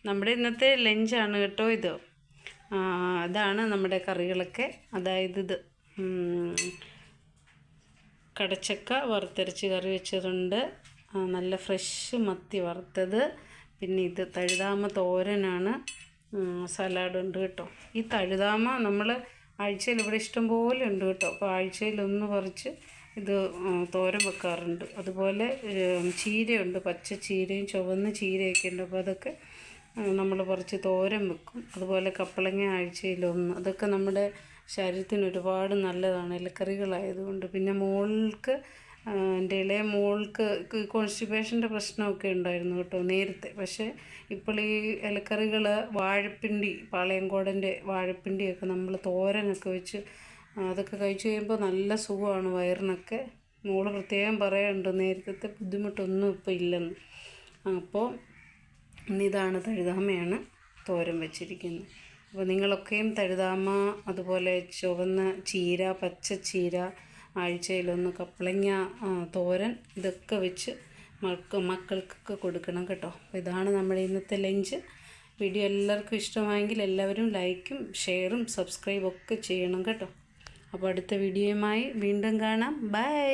നമ്മുടെ ഇന്നത്തെ ലഞ്ചാണ് കേട്ടോ ഇത്. അതാണ് നമ്മുടെ കറികളൊക്കെ. അതായത് ഇത് കടച്ചക്ക വറുത്തരച്ച് കറി വെച്ചതുണ്ട്, നല്ല ഫ്രഷ് മത്തി വറുത്തത്, പിന്നെ ഇത് തഴുതാമ തോരനാണ്, സലാഡുണ്ട് കേട്ടോ. ഈ തഴുതാമ നമ്മൾ ആഴ്ചയിൽ ഇവിടെ ഇഷ്ടം പോലെ ഉണ്ട് കേട്ടോ. അപ്പോൾ ആഴ്ചയിലൊന്ന് പറിച്ച് ഇത് തോരൻ വെക്കാറുണ്ട്. അതുപോലെ ചീരയുണ്ട്, പച്ച ചീരയും ചുവന്ന ചീരയൊക്കെ ഉണ്ട്. അപ്പോൾ അതൊക്കെ നമ്മൾ പറിച്ച് തോരൻ വെക്കും. അതുപോലെ കപ്പളങ്ങ ആഴ്ചയിലൊന്ന്. അതൊക്കെ നമ്മുടെ ശരീരത്തിന് ഒരുപാട് നല്ലതാണ് ഇലക്കറികളായതുകൊണ്ട്. പിന്നെ മോൾക്ക്, എൻ്റെ ഇളയ മോൾക്ക് കോൺസ്റ്റിപ്പേഷൻ്റെ പ്രശ്നമൊക്കെ ഉണ്ടായിരുന്നു കേട്ടോ നേരത്തെ. പക്ഷേ ഇപ്പോൾ ഈ ഇലക്കറികൾ, വാഴപ്പിണ്ടി, പാളയംകോടൻ്റെ വാഴപ്പിണ്ടിയൊക്കെ നമ്മൾ തോരനൊക്കെ വെച്ച് അതൊക്കെ കഴിച്ച് കഴിയുമ്പോൾ നല്ല സുഖമാണ് വയറിനൊക്കെ. മോള് പ്രത്യേകം പറയാറുണ്ട് നേരത്തെ ബുദ്ധിമുട്ടൊന്നും ഇപ്പോൾ ഇല്ലെന്ന്. അപ്പോൾ ഇന്നിതാണ് തഴുതാമയാണ് തോരൻ വെച്ചിരിക്കുന്നത്. അപ്പോൾ നിങ്ങളൊക്കെയും തഴുതാമ, അതുപോലെ ചുവന്ന ചീര, പച്ച ചീര, ആഴ്ചയിലൊന്ന് കപ്പളങ്ങ തോരൻ, ഇതൊക്കെ വെച്ച് മക്കൾക്കൊക്കെ കൊടുക്കണം കേട്ടോ. അപ്പോൾ ഇതാണ് നമ്മുടെ ഇന്നത്തെ ലഞ്ച്. വീഡിയോ എല്ലാവർക്കും ഇഷ്ടമായെങ്കിൽ എല്ലാവരും ലൈക്കും ഷെയറും സബ്സ്ക്രൈബും ഒക്കെ ചെയ്യണം കേട്ടോ. അപ്പോൾ അടുത്ത വീഡിയോയുമായി വീണ്ടും കാണാം. ബൈ.